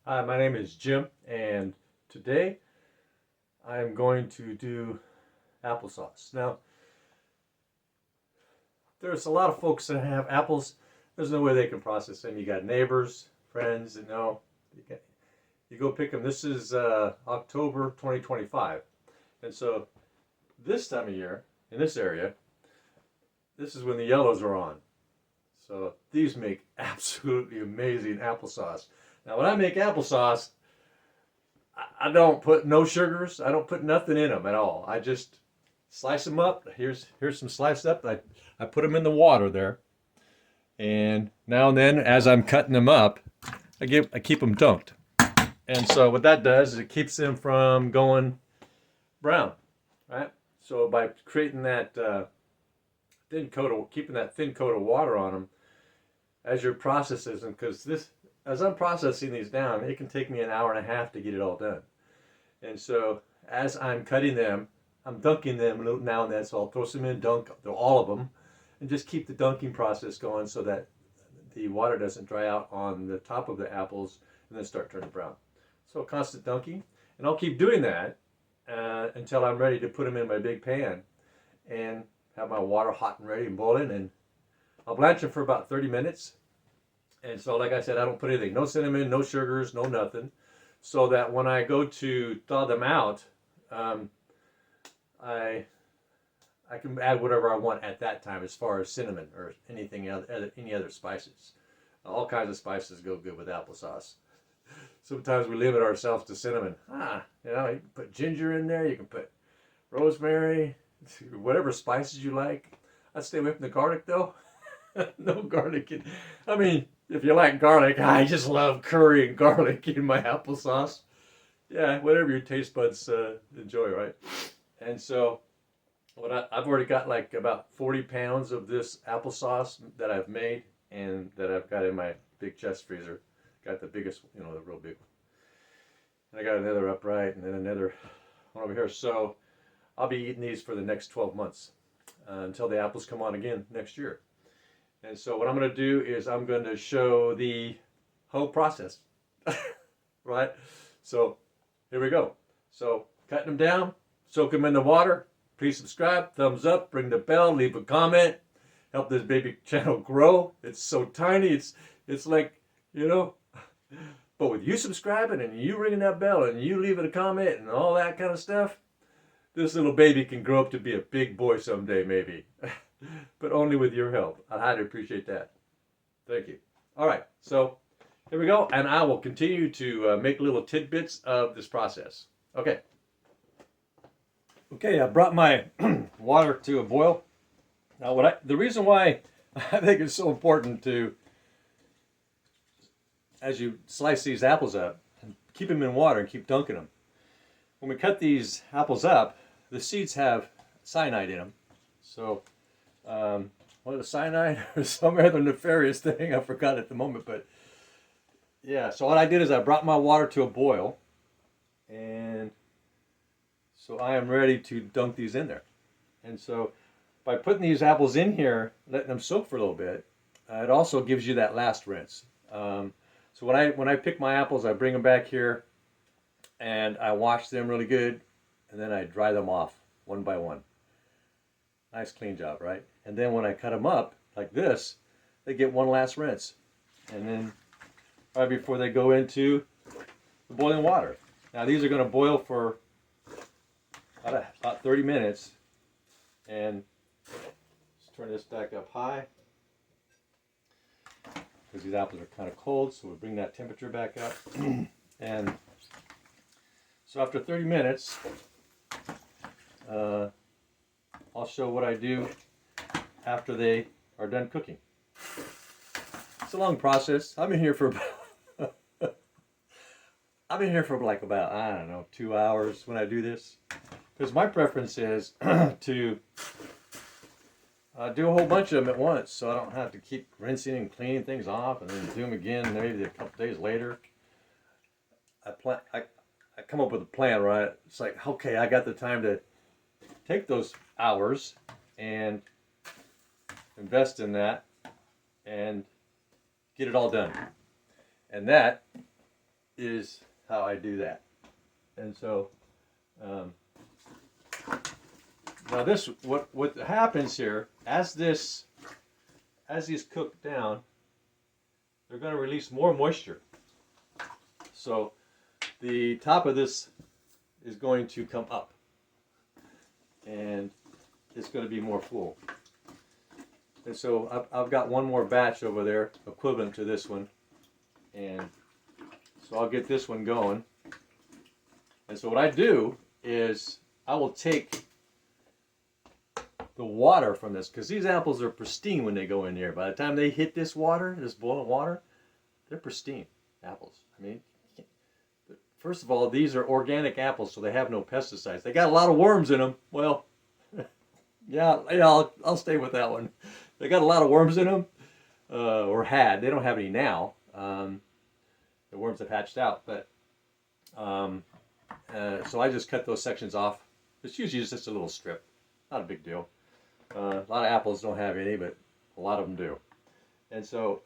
Hi, my name is Jim, and today I'm going to do applesauce. Now, there's a lot of folks that have apples. There's no way they can process them. You got neighbors, friends that know. You go pick them. This is October 2025, and so this time of year in this area, this is when the yellows are on. So these make absolutely amazing applesauce. Now, when I make applesauce, I don't put no sugars. I don't put nothing in them at all. I just slice them up. Here's some sliced up. I put them in the water there, and now and then as I'm cutting them up, I keep them dunked. And so what that does is it keeps them from going brown, right? So by creating that keeping that thin coat of water on them as you're processing them, because this as I'm processing these down, it can take me an hour and a half to get it all done. And so as I'm cutting them, I'm dunking them now and then. So I'll throw some in, dunk all of them, and just keep the dunking process going so that the water doesn't dry out on the top of the apples and then start turning brown. So constant dunking, and I'll keep doing that until I'm ready to put them in my big pan and have my water hot and ready and boiling. And I'll blanch them for about 30 minutes. And so, like I said, I don't put anything, no cinnamon, no sugars, no nothing, so that when I go to thaw them out, um, I I can add whatever I want at that time as far as cinnamon or any other spices. All kinds of spices go good with applesauce. Sometimes we limit ourselves to cinnamon. You know, you can put ginger in there. You can put rosemary, whatever spices you like. I'd stay away from the garlic though. No garlic in. I mean, if you like garlic, I just love curry and garlic in my applesauce. Yeah, whatever your taste buds enjoy, right? And so I've already got like about 40 pounds of this applesauce that I've made and that I've got in my big chest freezer. Got the biggest, the real big one. And I got another upright and then another one over here. So I'll be eating these for the next 12 months until the apples come on again next year. And so what I'm going to do is I'm going to show the whole process, right? So here we go. So cutting them down, soak them in the water. Please subscribe, thumbs up, ring the bell, leave a comment, help this baby channel grow. It's so tiny. It's like, you know, but with you subscribing and you ringing that bell and you leaving a comment and all that kind of stuff, this little baby can grow up to be a big boy someday, maybe. But only with your help. I highly appreciate that. Thank you. All right, so here we go, and I will continue to make little tidbits of this process. Okay. Okay, I brought my water to a boil. Now, the reason why I think it's so important to, as you slice these apples up, keep them in water and keep dunking them. When we cut these apples up, the seeds have cyanide in them. So, what is cyanide or some other nefarious thing? I forgot at the moment, but yeah. So what I did is I brought my water to a boil, and so I am ready to dunk these in there. And so by putting these apples in here, letting them soak for a little bit, it also gives you that last rinse. So when I pick my apples, I bring them back here, and I wash them really good, and then I dry them off one by one. Nice clean job, right? And then when I cut them up like this, they get one last rinse. And then right before they go into the boiling water. Now these are going to boil for about 30 minutes. And let's turn this back up high, because these apples are kind of cold, so we'll bring that temperature back up. And so after 30 minutes, I'll show what I do after they are done cooking. It's a long process. I've been here for like about, I don't know, 2 hours when I do this. Because my preference is to do a whole bunch of them at once, so I don't have to keep rinsing and cleaning things off and then do them again maybe a couple days later. I come up with a plan, right? It's like, okay, I got the time to take those hours and invest in that and get it all done. And that is how I do that. And so um, now this, what happens here, as these cook down, they're going to release more moisture. So the top of this is going to come up, and it's going to be more full. And so I've got one more batch over there equivalent to this one, and so I'll get this one going. And so what I do is I will take the water from this, because these apples are pristine when they go in here. By the time they hit this water, this boiling water, they're pristine apples. I mean, first of all, these are organic apples, so they have no pesticides. They got a lot of worms in them. Well, yeah, I'll stay with that one. They got a lot of worms in them, or had. They don't have any now. The worms have hatched out, but so I just cut those sections off. It's usually just a little strip, not a big deal. A lot of apples don't have any, but a lot of them do. And so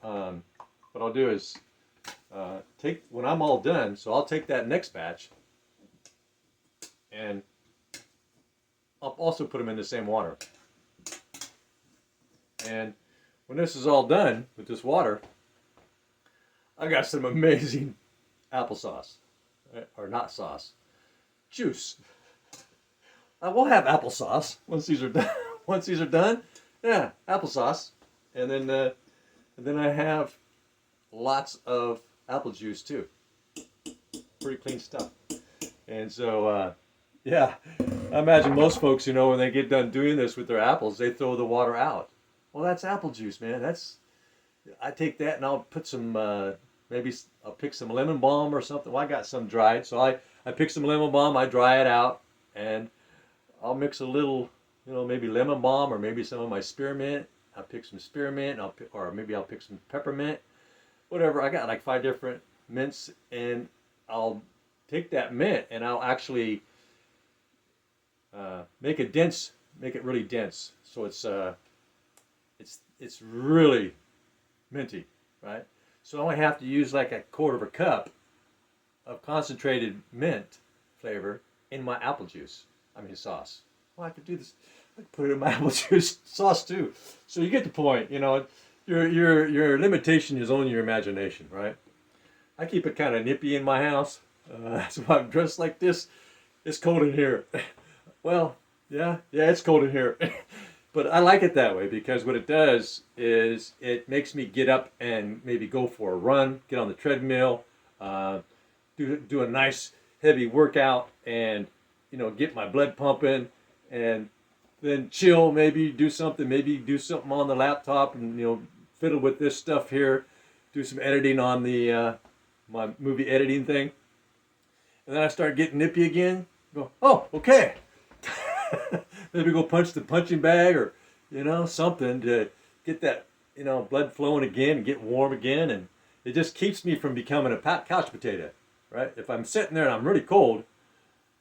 what I'll do is when I'm all done, so I'll take that next batch and I'll also put them in the same water. And when this is all done with this water, I got some amazing applesauce, or not sauce, juice. I will have applesauce once these are done. Once these are done, yeah, applesauce, and then I have lots of apple juice too. Pretty clean stuff. And so yeah, I imagine most folks, when they get done doing this with their apples, they throw the water out. Well, that's apple juice, man. I take that and I'll put some, maybe I'll pick some lemon balm or something. Well, I got some dried, so I pick some lemon balm, I dry it out, and I'll mix a little, maybe lemon balm or maybe some of my spearmint. I'll pick some spearmint, or maybe I'll pick some peppermint, whatever. I got like 5 different mints, and I'll take that mint and I'll actually make it really dense, so it's really minty, right? So I only have to use like a 1/4 cup of concentrated mint flavor in my apple juice. Sauce. Well, I could do this. I could put it in my apple juice sauce too. So you get the point. Your limitation is only your imagination, right? I keep it kind of nippy in my house. That's why I'm dressed like this. It's cold in here. Well, yeah, it's cold in here. But I like it that way, because what it does is it makes me get up and maybe go for a run, get on the treadmill, do a nice heavy workout, and get my blood pumping, and then chill, maybe do something on the laptop, and fiddle with this stuff here, do some editing on the my movie editing thing, and then I start getting nippy again. Go, oh, okay. Maybe go punch the punching bag, or something to get that blood flowing again and get warm again, and it just keeps me from becoming a couch potato, right? If I'm sitting there and I'm really cold,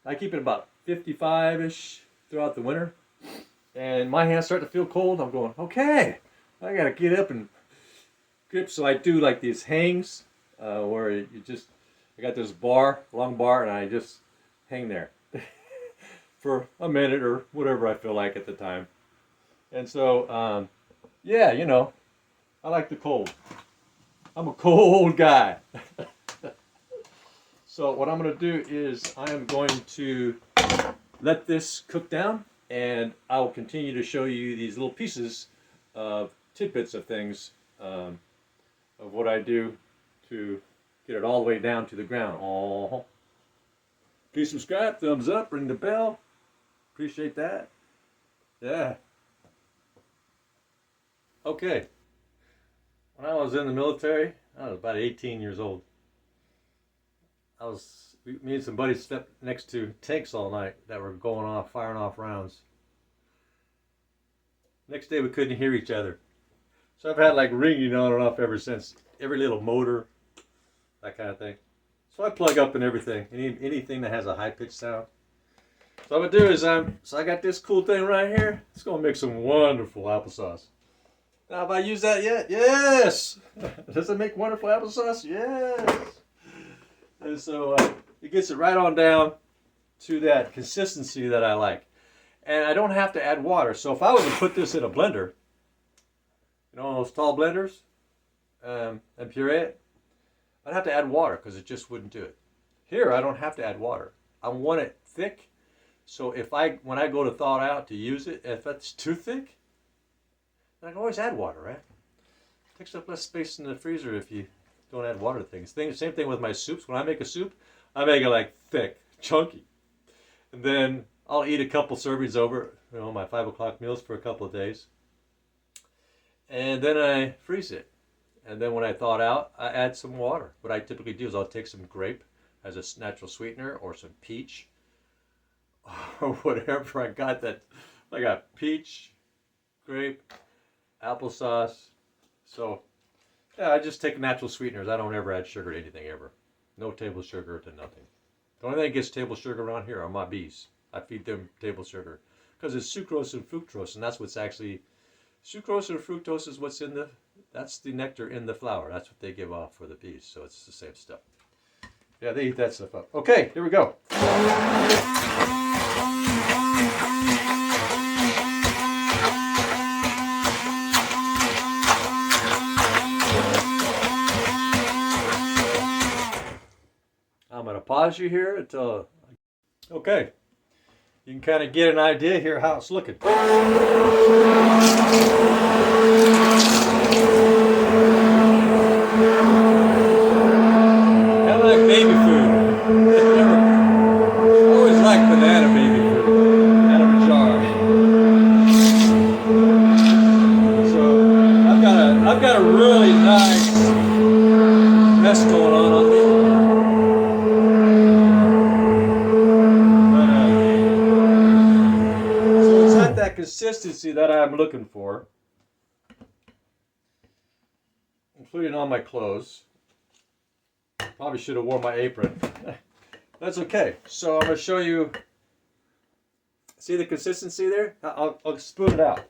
I keep it about 55-ish throughout the winter, and my hands start to feel cold. I'm going, okay, I gotta get up and grip. So I do like these hangs where I got this long bar, and I just hang there for a minute or whatever I feel like at the time. And so, yeah, I like the cold. I'm a cold guy. So what I'm going to do is I am going to let this cook down, and I will continue to show you these little pieces of tidbits of things, of what I do to get it all the way down to the ground. Oh, please subscribe, thumbs up, ring the bell. Appreciate that. Yeah. Okay. When I was in the military, I was about 18 years old. Me and some buddies slept next to tanks all night that were firing off rounds. Next day we couldn't hear each other. So I've had like ringing on and off ever since. Every little motor, that kind of thing. So I plug up and everything. Anything that has a high-pitched sound. So what I'm going to do is, so I got this cool thing right here. It's going to make some wonderful applesauce. Now, have I used that yet? Yes! Does it make wonderful applesauce? Yes! And so it gets it right on down to that consistency that I like. And I don't have to add water. So if I was to put this in a blender, you know, those tall blenders, and puree it, I'd have to add water because it just wouldn't do it. Here, I don't have to add water. I want it thick. So when I go to thaw it out to use it, if it's too thick, then I can always add water, right? It takes up less space in the freezer if you don't add water to things. Same thing with my soups. When I make a soup, I make it like thick, chunky. And then I'll eat a couple servings over, you know, my 5 o'clock meals for a couple of days. And then I freeze it. And then when I thaw it out, I add some water. What I typically do is I'll take some grape as a natural sweetener or some peach or whatever I got that. I got peach, grape, applesauce. So, yeah, I just take natural sweeteners. I don't ever add sugar to anything ever. No table sugar to nothing. The only thing that gets table sugar around here are my bees. I feed them table sugar because it's sucrose and fructose, and that's what's actually sucrose and fructose is what's in that's the nectar in the flower. That's what they give off for the bees. So it's the same stuff. Yeah, they eat that stuff up. Okay, here we go. I'm going to pause you here until... Okay. You can kind of get an idea here how it's looking. Kind of like baby food. I always like banana baby food out of a jar. So I've got a really nice mess going on here. Consistency that I'm looking for, including all my clothes. Probably should have worn my apron. That's okay. So I'm going to show you. See the consistency there? I'll spoon it out.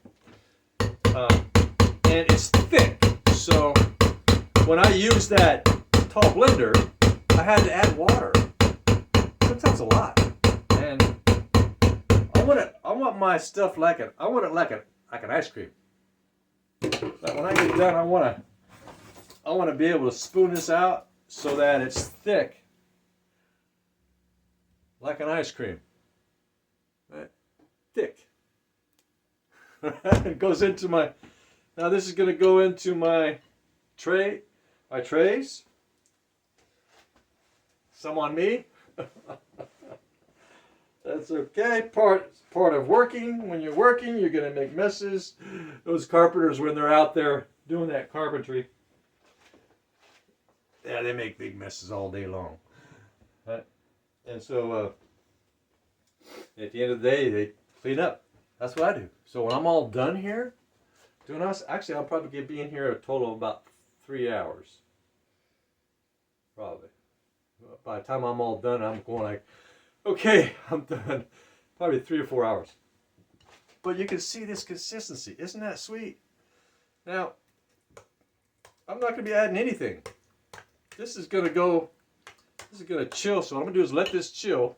And it's thick. So when I use that tall blender, I had to add water. Sometimes a lot. And I want my stuff like an ice cream. But when I get done, I want to be able to spoon this out so that it's thick, like an ice cream. Right? Thick. It goes into my. Now this is going to go into my tray, my trays. Some on me. That's okay. Part of working. When you're working, you're going to make messes. Those carpenters, when they're out there doing that carpentry, yeah, they make big messes all day long. Right? And so at the end of the day, they clean up. That's what I do. So when I'm all done here, doing us, actually, I'll probably be in here a total of about 3 hours. Probably. By the time I'm all done, I'm going like, okay, I'm done. Probably 3 or 4 hours. But you can see this consistency. Isn't that sweet? Now, I'm not going to be adding anything. This is going to chill. So what I'm going to do is let this chill.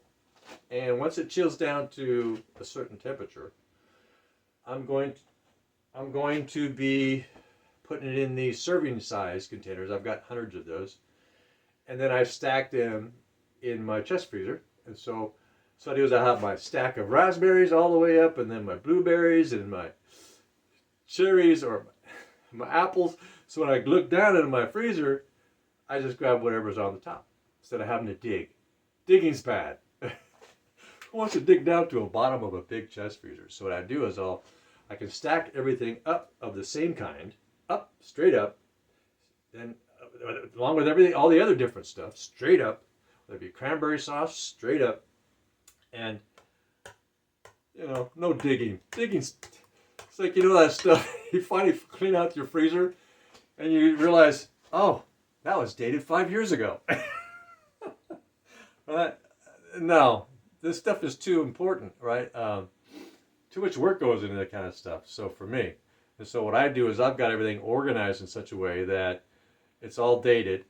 And once it chills down to a certain temperature, I'm going to be putting it in these serving size containers. I've got hundreds of those. And then I've stacked them in my chest freezer. And so I do is I have my stack of raspberries all the way up, and then my blueberries and my cherries or my apples. So when I look down into my freezer, I just grab whatever's on the top instead of having to dig. Digging's bad. Who wants to dig down to the bottom of a big chest freezer? So what I do is I can stack everything up of the same kind, up, straight up, then along with everything, all the other different stuff, straight up. There'd be cranberry sauce, straight up, and no digging. Digging's, it's like that stuff. You finally clean out your freezer, and you realize, oh, that was dated 5 years ago. Right? No, this stuff is too important, right? Too much work goes into that kind of stuff. So for me, and so what I do is I've got everything organized in such a way that it's all dated.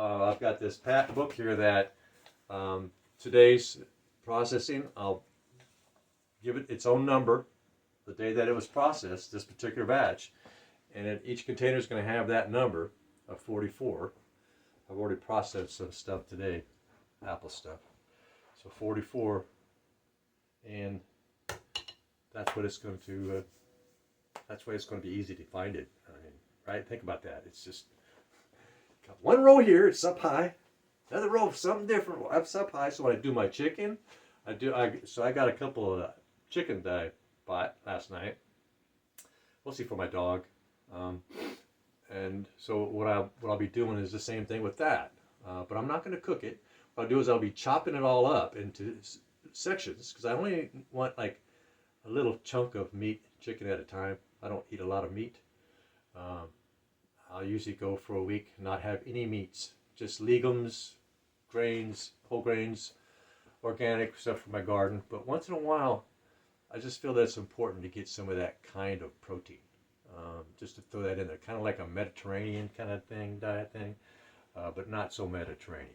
I've got this patent book here that today's processing, I'll give it its own number, the day that it was processed, this particular batch, and each container is going to have that number of 44. I've already processed some stuff today, apple stuff. So 44, and that's what it's going to. That's why it's going to be easy to find it. I mean, right? Think about that. It's just got one row here. It's up high. Another row, something different. It's up high. So when I do my chicken, I got a couple of chicken that I bought last night, mostly for my dog. And so what I'll be doing is the same thing with that. But I'm not going to cook it. What I'll do is I'll be chopping it all up into sections because I only want like a little chunk of meat, chicken at a time. I don't eat a lot of meat. I'll usually go for a week, not have any meats, just legumes, grains, whole grains, organic stuff from my garden. But once in a while, I just feel that it's important to get some of that kind of protein. Just to throw that in there, kind of like a Mediterranean kind of thing, diet thing, but not so Mediterranean.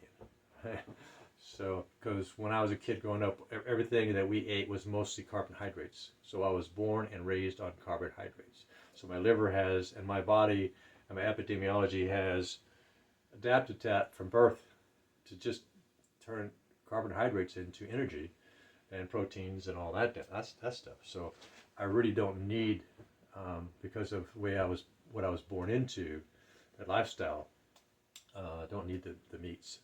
So, because when I was a kid growing up, everything that we ate was mostly carbohydrates. So I was born and raised on carbohydrates. So my liver has, and my body, and my epidemiology has adapted that from birth to just turn carbohydrates into energy and proteins and all that stuff. So I really don't need, because of the way what I was born into, that lifestyle. I don't need the meats.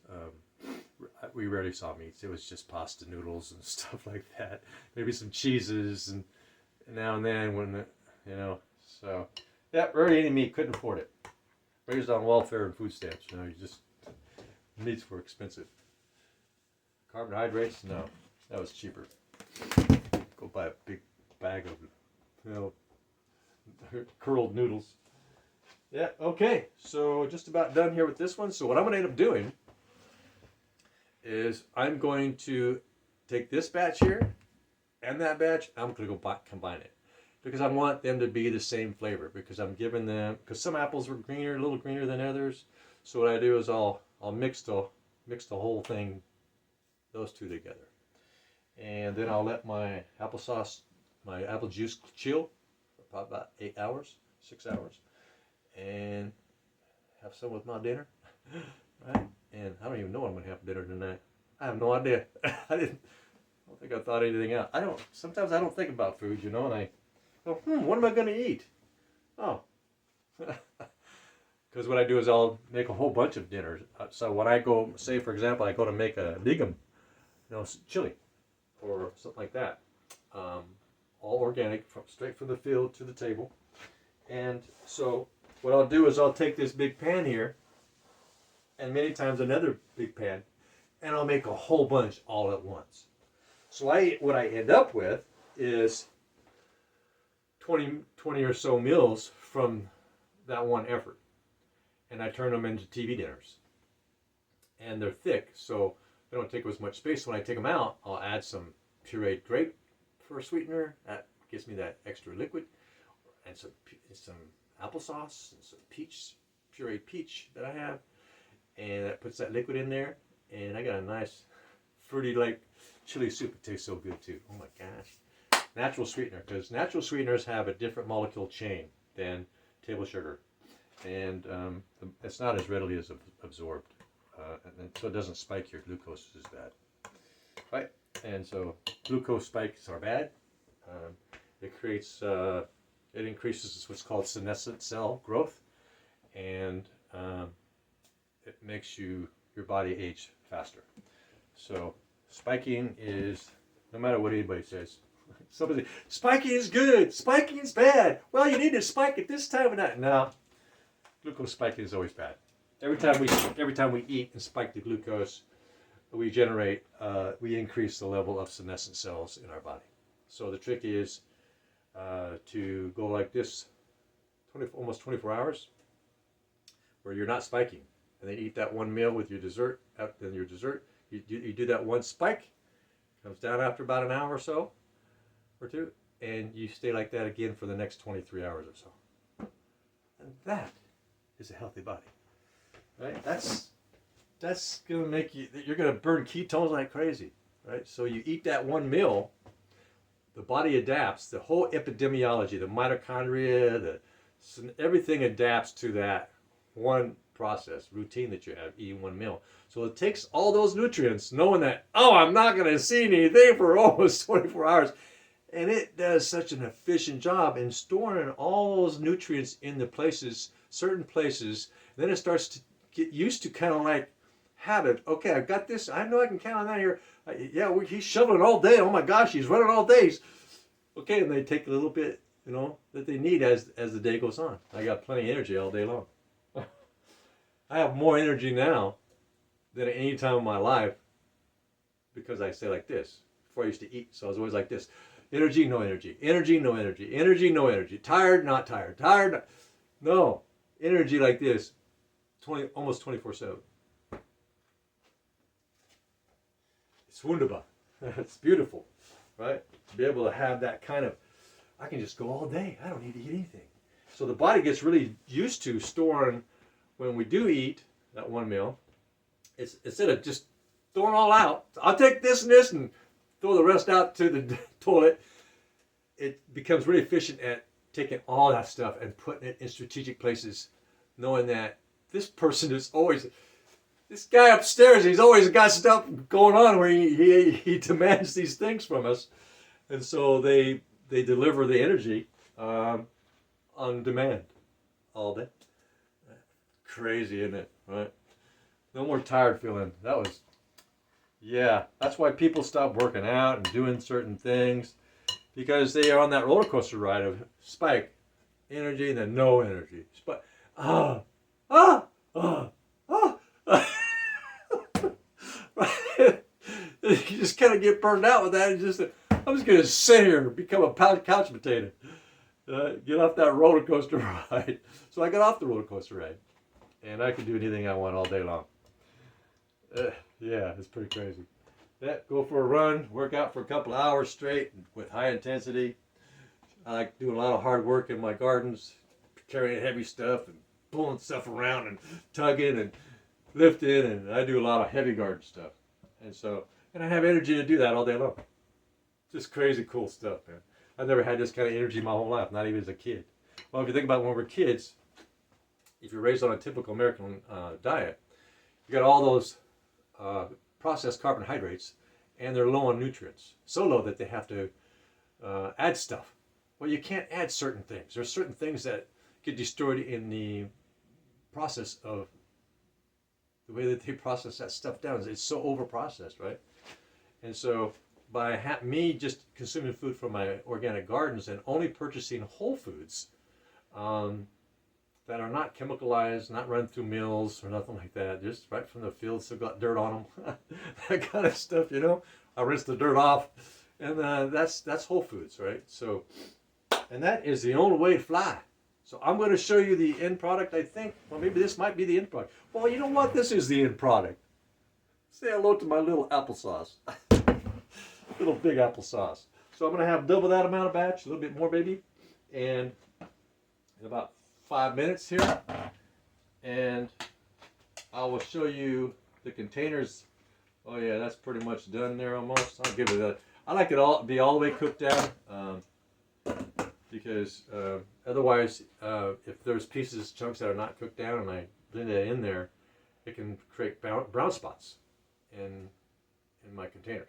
We rarely saw meats. It was just pasta noodles and stuff like that. Maybe some cheeses and now and then when, so yeah, rarely any meat, couldn't afford it. Raised on welfare and food stamps, meats were expensive. Carbohydrates, no, that was cheaper. Go buy a big bag of, curled noodles. Yeah, okay, so just about done here with this one. So what I'm going to end up doing is I'm going to take this batch here and that batch, I'm going to go combine it. Because I want them to be the same flavor, because I'm giving them, because some apples were greener, a little greener than others. So what I do is I'll mix the whole thing, those two together. And then I'll let my applesauce, my apple juice chill for probably about 8 hours, 6 hours. And have some with my dinner, right? And I don't even know what I'm gonna have for dinner tonight. I have no idea. I don't think I thought anything out. Sometimes I don't think about food, and I go, what am I gonna eat? Oh, because what I do is I'll make a whole bunch of dinners. So when I go, say for example, I go to make a legume, chili, or something like that, all organic, straight from the field to the table. And so what I'll do is I'll take this big pan here, and many times another big pan, and I'll make a whole bunch all at once. So what I end up with is 20 or so meals from that one effort. And I turn them into TV dinners. And they're thick, so they don't take as much space. When I take them out, I'll add some pureed grape for a sweetener. That gives me that extra liquid. And some applesauce and some pureed peach that I have, and that puts that liquid in there, and I got a nice fruity like chili soup. It tastes so good too. Oh my gosh. Natural sweetener, because natural sweeteners have a different molecule chain than table sugar, and it's not as readily as absorbed, and so it doesn't spike your glucose as bad, right? And so glucose spikes are bad. It increases what's called senescent cell growth, and it makes your body age faster. So spiking is, no matter what anybody says, somebody, spiking is good, spiking is bad. Well, you need to spike at this time of night. No, glucose spiking is always bad. Every time we eat and spike the glucose, we increase the level of senescent cells in our body. So the trick is to go like this, almost 24 hours, where you're not spiking, and then eat that one meal with your dessert. Then your dessert, you do that one spike, comes down after about an hour or so, or two, and you stay like that again for the next 23 hours or so. And that is a healthy body, right? That's that's gonna make you're gonna burn ketones like crazy, right? So you eat that one meal, the body adapts. The whole epidemiology, the mitochondria, everything adapts to that one process routine that you have eating one meal. So it takes all those nutrients, knowing that, oh, I'm not gonna see anything for almost 24 hours. And it does such an efficient job in storing all those nutrients in the places, certain places. Then it starts to get used to kind of like habit. Okay, I've got this. I know I can count on that here. Yeah, he's shoveling all day. Oh my gosh, he's running all days. Okay, and they take a little bit, that they need as the day goes on. I got plenty of energy all day long. I have more energy now than at any time in my life because I say like this. Before I used to eat, so I was always like this. Energy, no energy. Energy, no energy. Energy, no energy. Tired, not tired. Tired, not... No. Energy like this, almost 24/7. It's wunderbar. It's beautiful, right? To be able to have that kind of, I can just go all day. I don't need to eat anything. So the body gets really used to storing, when we do eat that one meal, it's instead of just throwing all out, I'll take this and this and throw the rest out to the toilet. It becomes really efficient at taking all that stuff and putting it in strategic places, knowing that this person is always, this guy upstairs, he's always got stuff going on where he demands these things from us. And so they deliver the energy on demand all day. Crazy, isn't it? Right? No more tired feeling. That's why people stop working out and doing certain things, because they are on that roller coaster ride of spike, energy, and then no energy. Spike, You just kind of get burned out with that. I'm just going to sit here and become a couch potato. Get off that roller coaster ride. So I got off the roller coaster ride, and I can do anything I want all day long. It's pretty crazy. Go for a run, work out for a couple of hours straight with high intensity. I like doing a lot of hard work in my gardens, carrying heavy stuff and pulling stuff around and tugging and lifting, and I do a lot of heavy garden stuff. And I have energy to do that all day long. Just crazy cool stuff, man. I've never had this kind of energy my whole life, not even as a kid. Well, if you think about when we're kids, if you're raised on a typical American diet, you got all those processed carbohydrates, and they're low on nutrients. So low that they have to add stuff. Well, you can't add certain things. There's certain things that get destroyed in the process of the way that they process that stuff down. It's so over-processed, right? And so by me just consuming food from my organic gardens and only purchasing whole foods that are not chemicalized, not run through mills or nothing like that, just right from the field, still got dirt on them, that kind of stuff, I rinse the dirt off, and that's whole foods, right? So, and that is the only way to fly. So I'm going to show you the end product, I think. Well, maybe this might be the end product. Well, you know what? This is the end product. Say hello to my little applesauce. Little big applesauce. So I'm going to have double that amount of batch, a little bit more, baby. And in about 5 minutes here. And I will show you the containers. Oh yeah, that's pretty much done there almost. I'll give it a, I like it all be all the way cooked down. Because otherwise, if there's pieces, chunks that are not cooked down, and I blend it in there, it can create brown spots in my containers,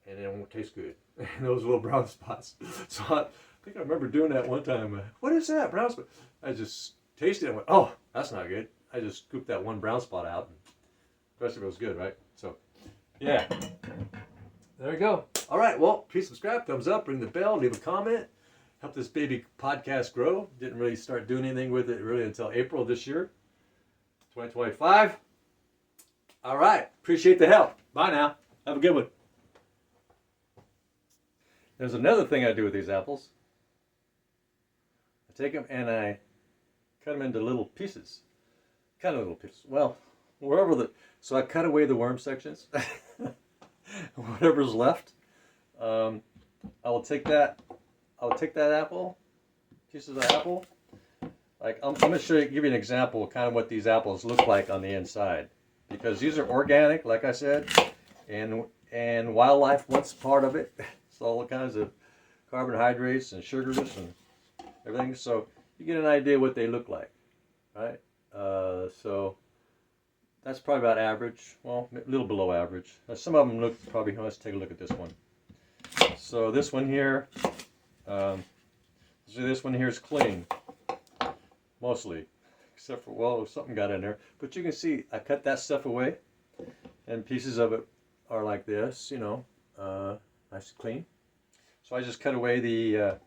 and it won't taste good. And those little brown spots. So I think I remember doing that one time. What is that brown spot? I just tasted it and went, oh, that's not good. I just scooped that one brown spot out, and the rest of it was good, right? So, yeah. There you go. All right. Well, please subscribe, thumbs up, ring the bell, leave a comment. Help this baby podcast grow. Didn't really start doing anything with it really until April this year, 2025. All right. Appreciate the help. Bye now. Have a good one. There's another thing I do with these apples. I take them and I cut them into little pieces. Kind of little pieces. Well, so I cut away the worm sections. Whatever's left. I will take that apple, pieces of apple. Like I'm going to give you an example of kind of what these apples look like on the inside. because these are organic, like I said, and wildlife wants part of it. It's all kinds of carbohydrates and sugars and everything. So you get an idea what they look like, right? So that's probably about average. Well, a little below average. Some of them look probably. Let's take a look at this one. So this one here, this one here is clean, mostly, except for, well, something got in there. But you can see I cut that stuff away, and pieces of it are like this, you know, nice and clean. So I just cut away the,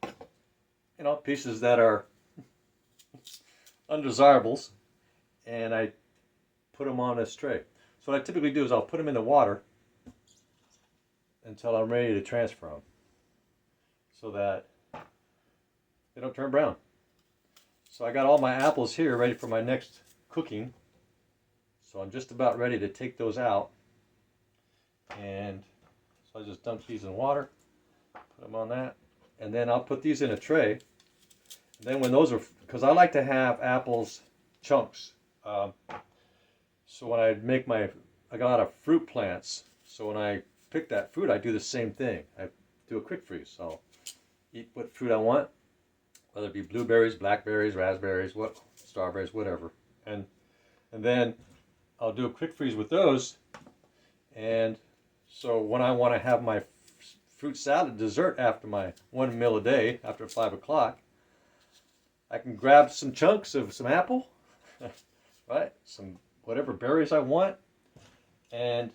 you know, pieces that are undesirables, and I put them on this tray. So what I typically do is I'll put them in the water until I'm ready to transfer them, so that they don't turn brown. So I got all my apples here ready for my next cooking. So I'm just about ready to take those out. And so I just dump these in water, put them on that, and then I'll put these in a tray. And then when those are, because I like to have apples chunks. So when I make I got a lot of fruit plants. So when I pick that fruit, I do the same thing. I do a quick freeze. So I'll eat what fruit I want, whether it be blueberries, blackberries, raspberries, strawberries, whatever. And then I'll do a quick freeze with those. And so when I want to have my fruit salad dessert after my 1 meal a day, after 5 o'clock, I can grab some chunks of some apple, right? Some whatever berries I want, and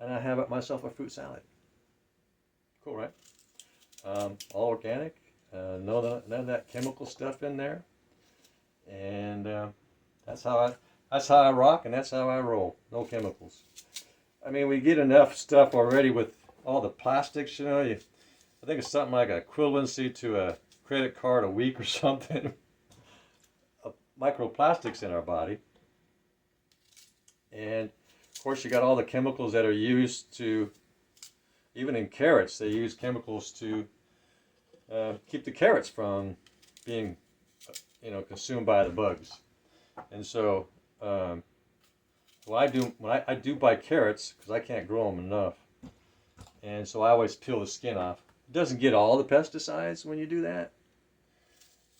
I have it myself a fruit salad. Cool, right? All organic, none of that chemical stuff in there, and that's how I rock, and that's how I roll. No chemicals. I mean, we get enough stuff already with all the plastics, you know. I think it's something like an equivalency to a credit card a week or something. Microplastics in our body, and of course you got all the chemicals that are used to, even in carrots, they use chemicals to keep the carrots from being, you know, consumed by the bugs. And so, well, I do buy carrots because I can't grow them enough, and so I always peel the skin off. It doesn't get all the pesticides when you do that,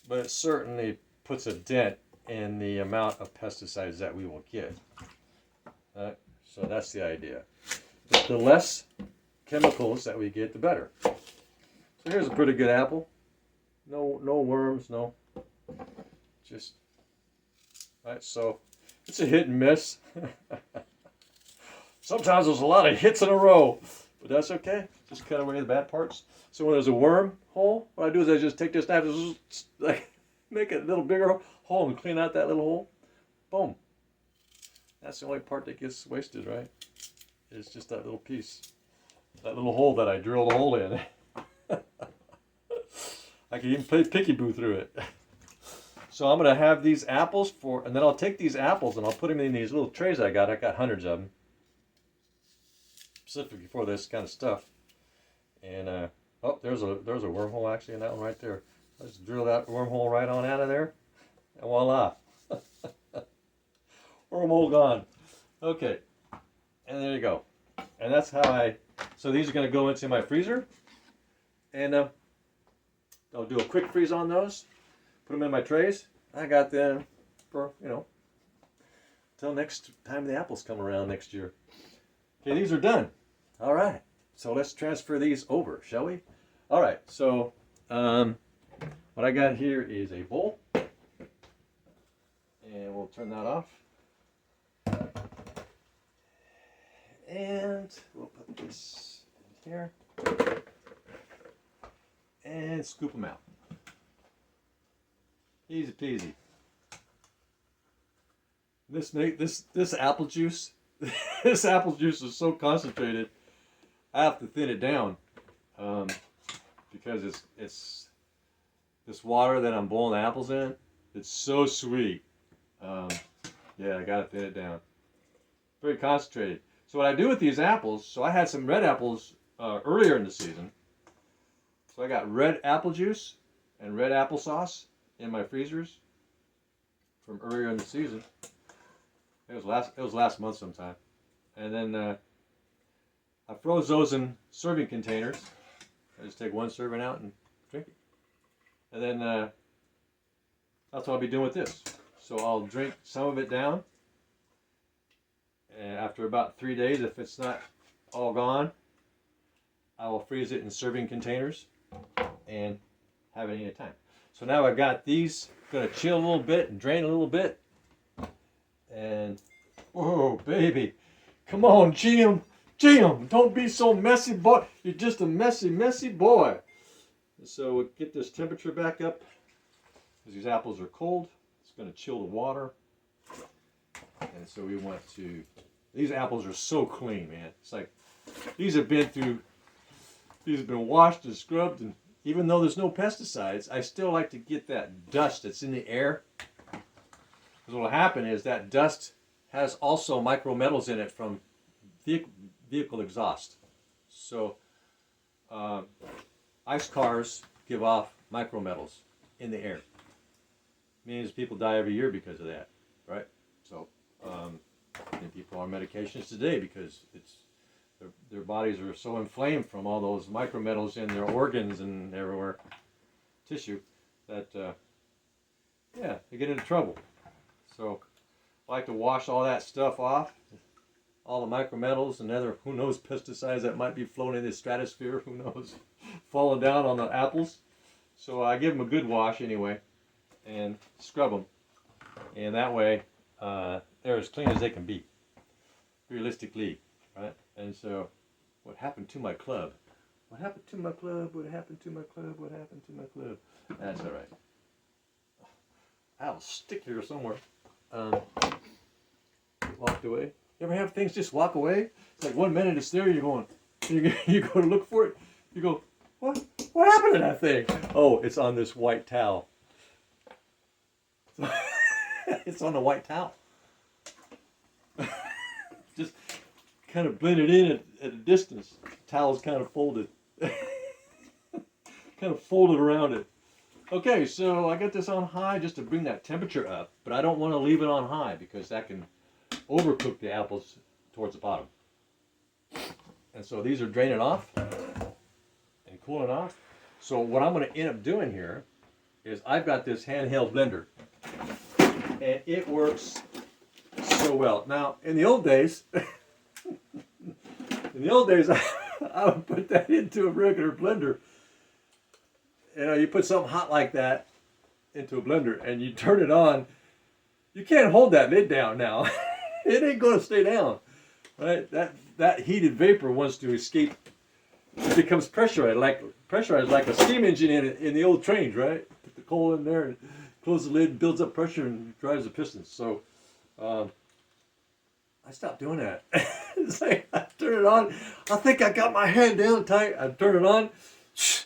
but it certainly puts a dent in the amount of pesticides that we will get. So that's the idea. The less chemicals that we get, the better. So here's a pretty good apple. No worms, no. Just, right, so it's a hit and miss. Sometimes there's a lot of hits in a row, but that's okay. Just cut away the bad parts. So when there's a worm hole, what I do is I just take this knife and like make a little bigger hole and clean out that little hole. Boom. That's the only part that gets wasted, right? It's just that little piece, that little hole that I drilled a hole in. I can even play peekaboo through it. So I'm going to have these apples and then I'll take these apples and I'll put them in these little trays I got. Hundreds of them, specifically for this kind of stuff. And oh, there's a wormhole actually in that one right there. Let's drill that wormhole right on out of there, and voila, wormhole gone. Okay, and there you go. And that's how so these are going to go into my freezer, and I'll do a quick freeze on those, put them in my trays. I got them for, you know, till next time the apples come around next year. Okay, these are done. All right, so let's transfer these over, shall we? All right, so what I got here is a bowl, and we'll turn that off. And we'll put this in here and scoop them out. Easy peasy. This apple juice, this apple juice is so concentrated. I have to thin it down because it's this water that I'm boiling the apples in. It's so sweet. Yeah, I gotta thin it down. Very concentrated. So what I do with these apples, so I had some red apples earlier in the season. So I got red apple juice and red applesauce in my freezers from earlier in the season. It was last month sometime. And then I froze those in serving containers. I just take one serving out and drink it. And then that's what I'll be doing with this. So I'll drink some of it down. And after about 3 days, if it's not all gone, I will freeze it in serving containers and have it any time. So now I've got these, gonna chill a little bit and drain a little bit. And, whoa, baby. Come on, Jim. Jim, don't be so messy, boy. You're just a messy, messy boy. So we'll get this temperature back up. Because these apples are cold. It's gonna chill the water. And so we want to, these apples are so clean, man. It's like, these have been washed and scrubbed, and even though there's no pesticides, I still like to get that dust that's in the air. Because what will happen is that dust has also micrometals in it from vehicle exhaust. So ice cars give off micrometals in the air. Means people die every year because of that, right? So and people are on medications today because their bodies are so inflamed from all those micrometals in their organs and everywhere, tissue, that yeah, they get into trouble. So I like to wash all that stuff off, all the micrometals and other, who knows, pesticides that might be floating in the stratosphere, who knows, falling down on the apples. So I give them a good wash anyway and scrub them. And that way they're as clean as they can be, realistically, right? And so, what happened to my club? What happened to my club? What happened to my club? What happened to my club? That's all right. I'll stick here somewhere. Walked away. You ever have things just walk away? It's like 1 minute it's there, you're going, you go to look for it. You go, what? What happened to that thing? Oh, it's on this white towel. It's on the white towel. Just kind of blended in at a distance. The towel's kind of folded. Kind of folded around it. Okay, so I got this on high just to bring that temperature up, but I don't want to leave it on high because that can overcook the apples towards the bottom. And so these are draining off and cooling off. So what I'm going to end up doing here is I've got this handheld blender, and it works so well. Now, in the old days, I would put that into a regular blender. You know, you put something hot like that into a blender and you turn it on, you can't hold that lid down now. It ain't going to stay down, right? That heated vapor wants to escape. It becomes pressurized like a steam engine in the old trains, right? Put the coal in there and close the lid, builds up pressure and drives the pistons. So I stopped doing that. It's like I turn it on. I think I got my hand down tight. I turn it on.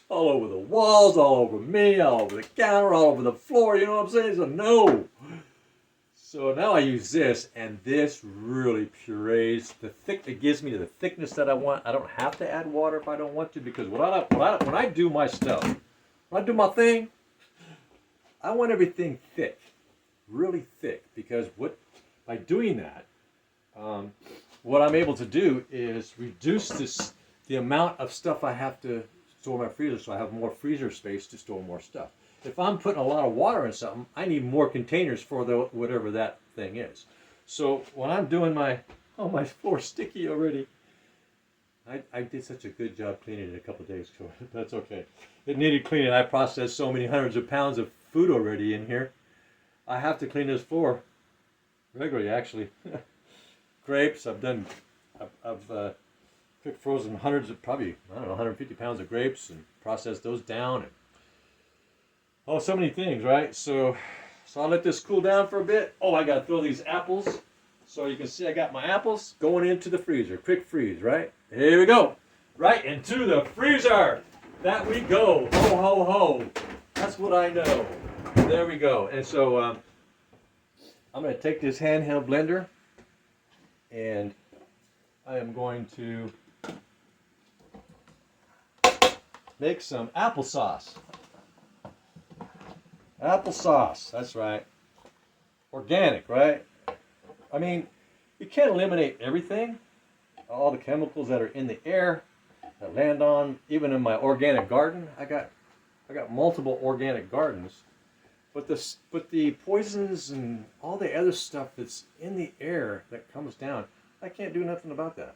All over the walls, all over me, all over the counter, all over the floor, you know what I'm saying? So no. So now I use this, and this really purees it gives me the thickness that I want. I don't have to add water if I don't want to, because when I do my stuff, when I do my thing, I want everything thick, really thick, because by doing that, what I'm able to do is reduce the amount of stuff I have to store in my freezer, so I have more freezer space to store more stuff. If I'm putting a lot of water in something, I need more containers for whatever that thing is. So when I'm doing my floor's sticky already. I did such a good job cleaning it a couple of days ago. That's okay. It needed cleaning. I processed so many hundreds of pounds of food already in here. I have to clean this floor regularly, actually. Grapes, I've cooked frozen hundreds of, probably, I don't know, 150 pounds of grapes and processed those down. And so many things, right? So I'll let this cool down for a bit. Oh, I got to throw these apples. So you can see I got my apples going into the freezer. Quick freeze, right? Here we go. Right into the freezer. That we go. Ho, ho, ho. That's what I know. There we go. And so I'm going to take this handheld blender, and I am going to make some applesauce. Applesauce, that's right. Organic, right? I mean, you can't eliminate everything, all the chemicals that are in the air that land on, even in my organic garden. I got multiple organic gardens, but the poisons and all the other stuff that's in the air that comes down, I can't do nothing about that.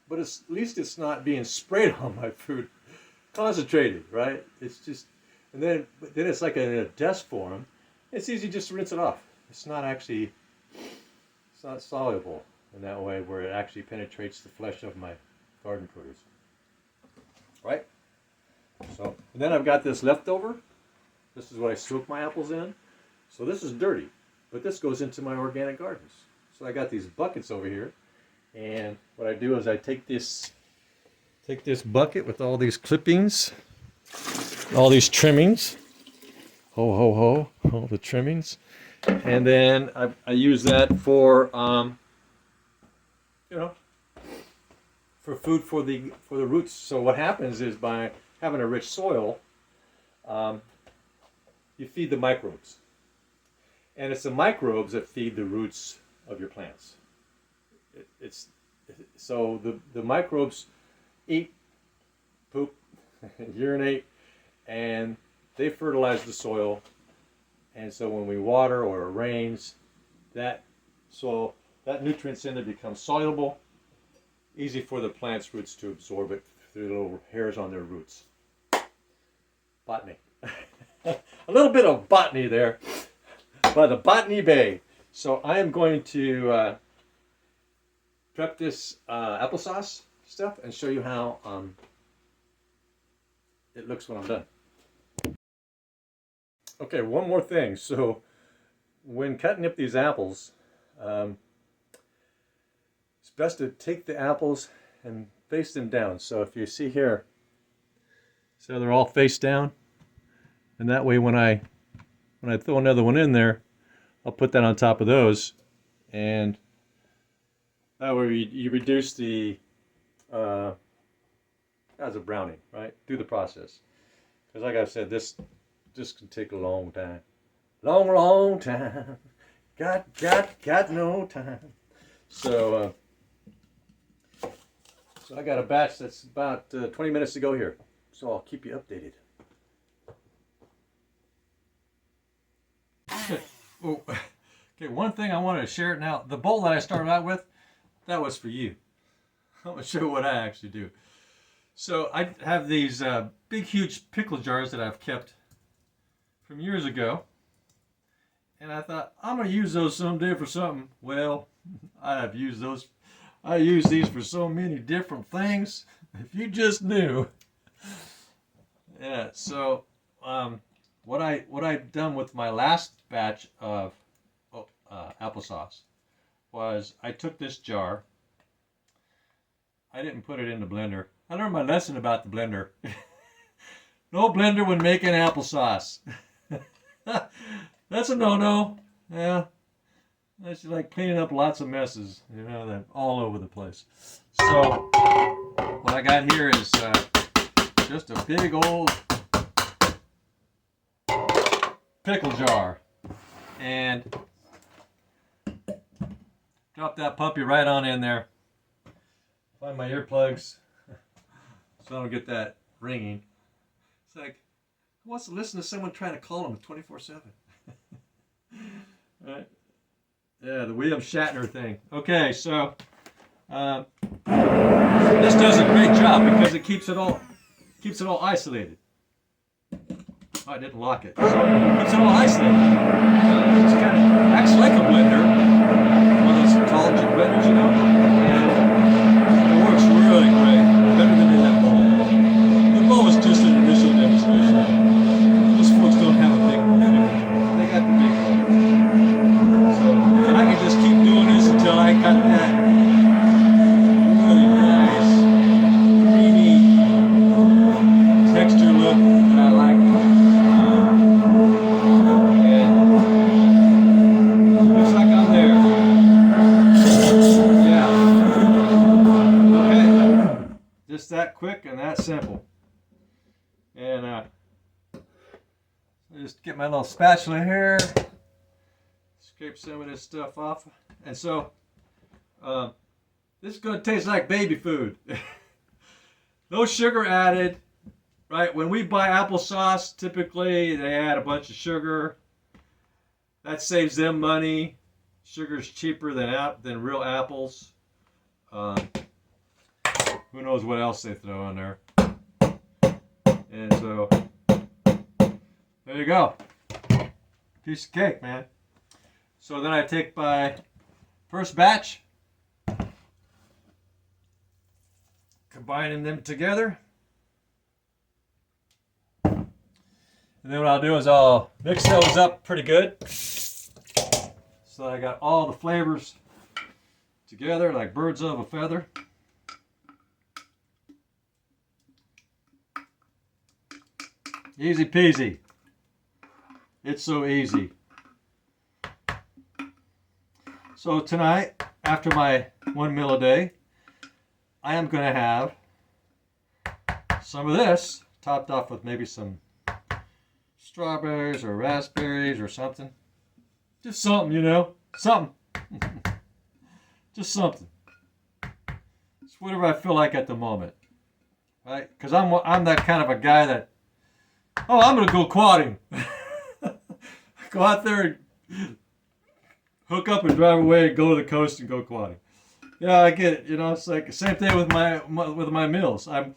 But at least it's not being sprayed on my food, concentrated, right? It's just, and then it's like in a dust form. It's easy just to rinse it off. It's not soluble in that way where it actually penetrates the flesh of my garden produce, right? So, and then I've got this leftover. This is what I soak my apples in. So this is dirty, but this goes into my organic gardens. So I got these buckets over here, and what I do is I take this bucket with all these clippings, all these trimmings, all the trimmings, and then I use that for for food for the roots. So what happens is by having a rich soil, you feed the microbes, and it's the microbes that feed the roots of your plants. So the microbes eat, poop, urinate, and they fertilize the soil. And so when we water or it rains, that nutrients in it becomes soluble, easy for the plant's roots to absorb it through the little hairs on their roots. Botany. A little bit of botany there by the Botany Bay. So I am going to prep this applesauce stuff and show you how it looks when I'm done. Okay, one more thing. So when cutting up these apples, it's best to take the apples and face them down. So if you see here, so they're all face down, and that way when I throw another one in there, I'll put that on top of those, and that way you reduce the as a browning, right? Do the process, because like I said, this can take a long time, long time. Got no time. So I got a batch that's about 20 minutes to go here, so I'll keep you updated. Okay, one thing I wanted to share now. The bowl that I started out with, that was for you. I'm going to show you what I actually do. So I have these big, huge pickle jars that I've kept from years ago. And I thought, I'm going to use those someday for something. Well, I've used those. I use these for so many different things. If you just knew. Yeah, so what I've done with my last batch of applesauce was I took this jar. I didn't put it in the blender. I learned my lesson about the blender. No blender when making applesauce. That's a no-no. Yeah, that's like cleaning up lots of messes, you know, that all over the place. So what I got here is just a big old pickle jar, and drop that puppy right on in there. Find my earplugs so I don't get that ringing. It's like, who wants to listen to someone trying to call them 24/7? Right? Yeah, the William Shatner thing. Okay, so this does a great job because it keeps it all isolated. Oh, I didn't lock it. So it keeps it all isolated. It's kind of acts like a blender, one of those collagen blenders, you know. And it works really great, better than in that bowl. The bowl is just an initial demonstration. Those folks don't have a big bowl. They got the big bowl. So and I can just keep doing this until I got that really nice, creamy texture look that I like. Looks like I'm there. Yeah. Okay. Just that quick and that simple. And just get my little spatula here. scrape some of this stuff off. And so, this is going to taste like baby food. No sugar added, right? When we buy applesauce, typically they add a bunch of sugar. That saves them money. Sugar's cheaper than real apples. Who knows what else they throw in there. And so, there you go. Piece of cake, man. So then I take my first batch, combining them together. And then what I'll do is I'll mix those up pretty good. So I got all the flavors together like birds of a feather. Easy peasy. It's so easy. So tonight, after my 1 meal a day, I am going to have some of this topped off with maybe some strawberries or raspberries or something. Just something, you know, something. Just something. It's whatever I feel like at the moment, right? Because I'm that kind of a guy that, oh, I'm going to go quadding. Go out there and hook up and drive away and go to the coast and go quadding. Yeah, I get it. You know, it's like the same thing with my meals. I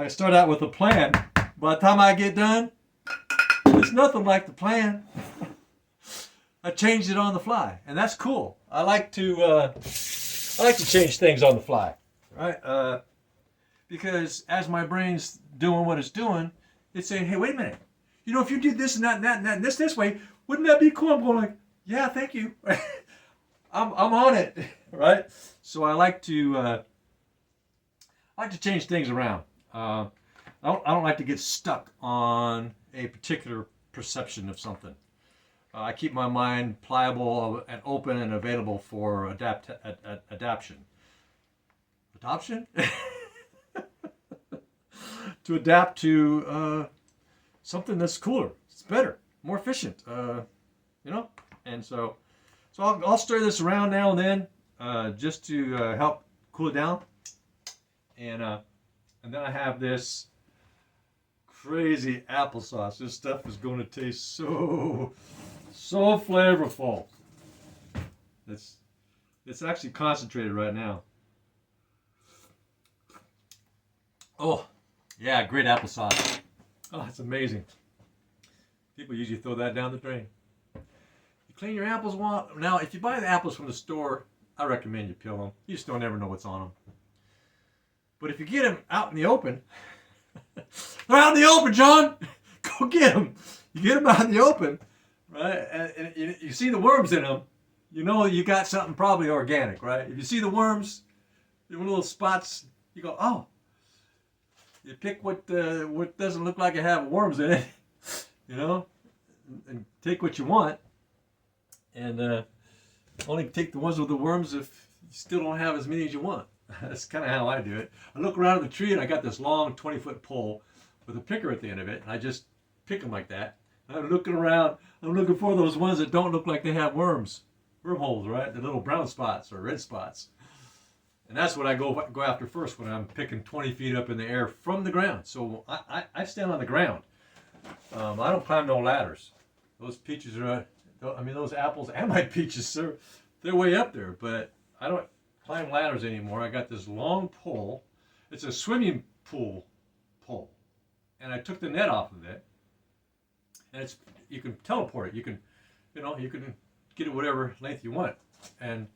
start out with a plan. By the time I get done, it's nothing like the plan. I changed it on the fly, and that's cool. I like to change things on the fly, right? Because as my brain's doing what it's doing, it's saying, "Hey, wait a minute. You know, if you did this and that and that and that and this way, wouldn't that be cool?" I'm going like, "Yeah, thank you. I'm on it." Right? So I like to change things around. I don't like to get stuck on a particular perception of something. I keep my mind pliable and open and available for adaptation. Adoption? To adapt to something that's cooler, it's better, more efficient, you know. And so I'll stir this around now and then, just to help cool it down. And then I have this crazy applesauce. This stuff is going to taste so flavorful. It's actually concentrated right now. Oh, yeah, great applesauce. Oh, it's amazing. People usually throw that down the drain. You clean your apples now. If you buy the apples from the store, I recommend you peel them. You just don't ever know what's on them. But if you get them out in the open, they're out in the open, John. Go get them. You get them out in the open, right? And you see the worms in them. You know you got something probably organic, right? If you see the worms, the little spots, you go, oh. You pick what doesn't look like it have worms in it, you know, and take what you want, and only take the ones with the worms if you still don't have as many as you want. That's kind of how I do it. I look around at the tree and I got this long 20-foot pole with a picker at the end of it, and I just pick them like that. I'm looking around. I'm looking for those ones that don't look like they have worms, wormholes, right? The little brown spots or red spots. And that's what I go after first when I'm picking 20 feet up in the air from the ground. So I stand on the ground. I don't climb no ladders. Those peaches are, those apples and my peaches, they're way up there. But I don't climb ladders anymore. I got this long pole. It's a swimming pool pole. And I took the net off of it. And you can teleport it. You can get it whatever length you want. And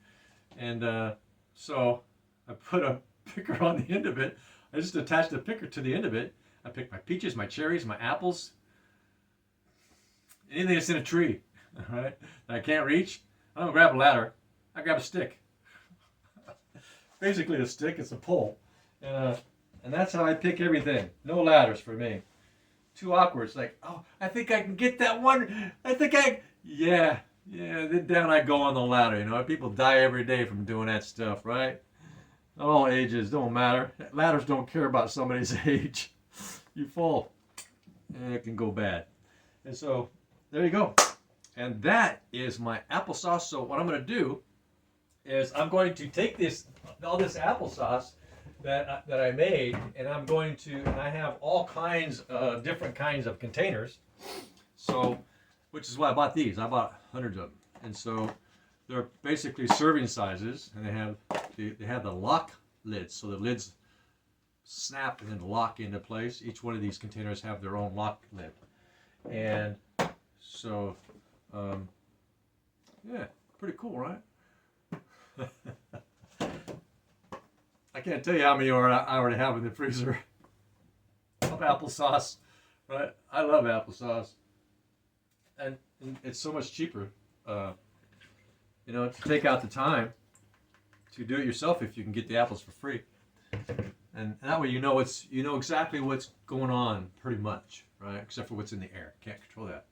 so I put a picker on the end of it. I just attached the picker to the end of it. I pick my peaches, my cherries, my apples, anything that's in a tree, all right, that I can't reach. I don't grab a ladder. I grab a stick. Basically a stick, it's a pole. And that's how I pick everything. No ladders for me. Too awkward. It's like, oh, I think I can get that one. Yeah, then down I go on the ladder. You know, people die every day from doing that stuff, right? All ages, don't matter. Ladders don't care about somebody's age. You fall, and it can go bad. And so, there you go. And that is my applesauce. So what I'm going to do is I'm going to take all this applesauce that I made, and and I have all kinds of different kinds of containers. So, which is why I bought these. I bought hundreds of them, and so they're basically serving sizes, and they have the lock lids, so the lids snap and then lock into place. Each one of these containers have their own lock lid, and so yeah, pretty cool, right? I can't tell you how many I already have in the freezer of applesauce, right? I love applesauce, and it's so much cheaper, to take out the time to do it yourself if you can get the apples for free, and that way you know exactly what's going on pretty much, right? Except for what's in the air, can't control that.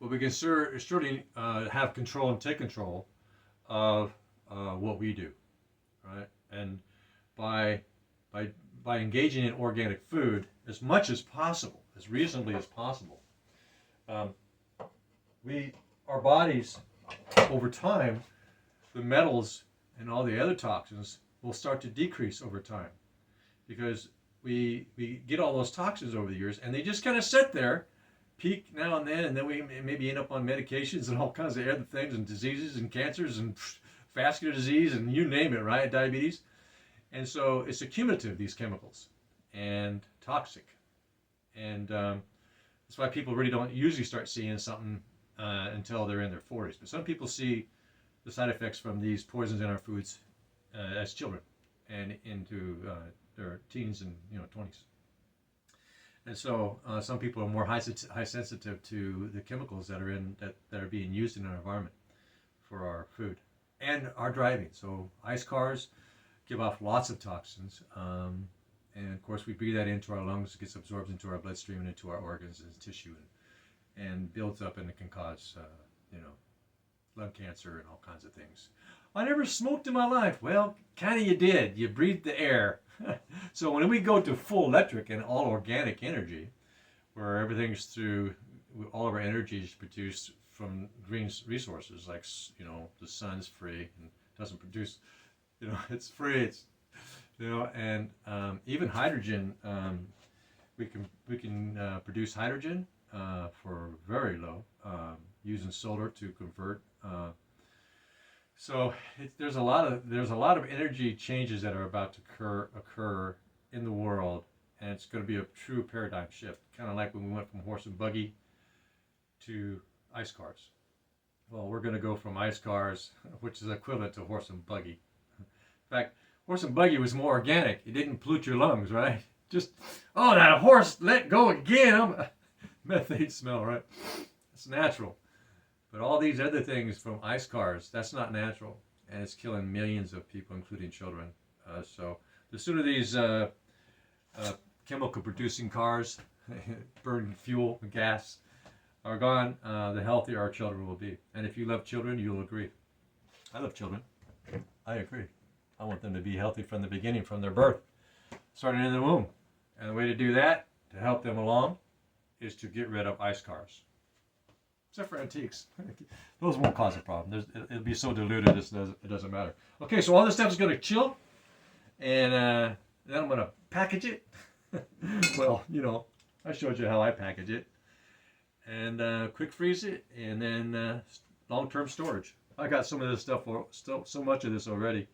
But we can certainly have control and take control of what we do, right? And by engaging in organic food as much as possible, as reasonably as possible, our bodies over time, the metals and all the other toxins will start to decrease over time, because we get all those toxins over the years, and they just kind of sit there, peak now and then we maybe end up on medications and all kinds of other things, and diseases and cancers and vascular disease and you name it, right? Diabetes. And so it's accumulative, these chemicals, and toxic. And that's why people really don't usually start seeing something until they're in their 40s. But some people see the side effects from these poisons in our foods as children and into their teens and 20s. And so some people are more high sensitive to the chemicals that are being used in our environment for our food and our driving. So ICE cars give off lots of toxins, and of course we breathe that into our lungs. It gets absorbed into our bloodstream and into our organs and tissue, and builds up, and it can cause lung cancer and all kinds of things. I never smoked in my life. Well, kind of you did. You breathed the air. So when we go to full electric and all organic energy, where everything's all of our energy is produced from green resources, like the sun's free and doesn't produce, it's free. And even hydrogen, we can produce hydrogen for very low, using solar to convert. So there's a lot of energy changes that are about to occur in the world, and it's going to be a true paradigm shift, kind of like when we went from horse and buggy to ICE cars. Well, we're going to go from ICE cars, which is equivalent to horse and buggy. In fact, horse and buggy was more organic. It didn't pollute your lungs, right? Just, oh, that horse let go again. Methane smell, right? It's natural. But all these other things from ICE cars, that's not natural. And it's killing millions of people, including children. So the sooner these chemical producing cars, burning fuel and gas, are gone, the healthier our children will be. And if you love children, you'll agree. I love children. I agree. I want them to be healthy from the beginning, from their birth, starting in the womb. And the way to do that, to help them along, is to get rid of ICE cars. Except for antiques. Those won't cause a problem. It'll be so diluted it doesn't matter. Okay, so all this stuff is going to chill, and then I'm going to package it. Well, I showed you how I package it. And quick freeze it, and then long-term storage. I got some of this stuff, so much of this already.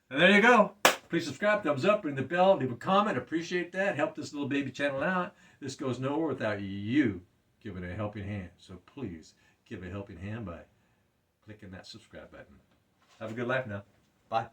And there you go. Please subscribe, thumbs up, ring the bell, leave a comment. Appreciate that. Help this little baby channel out. This goes nowhere without you giving a helping hand. So please give a helping hand by clicking that subscribe button. Have a good life now. Bye.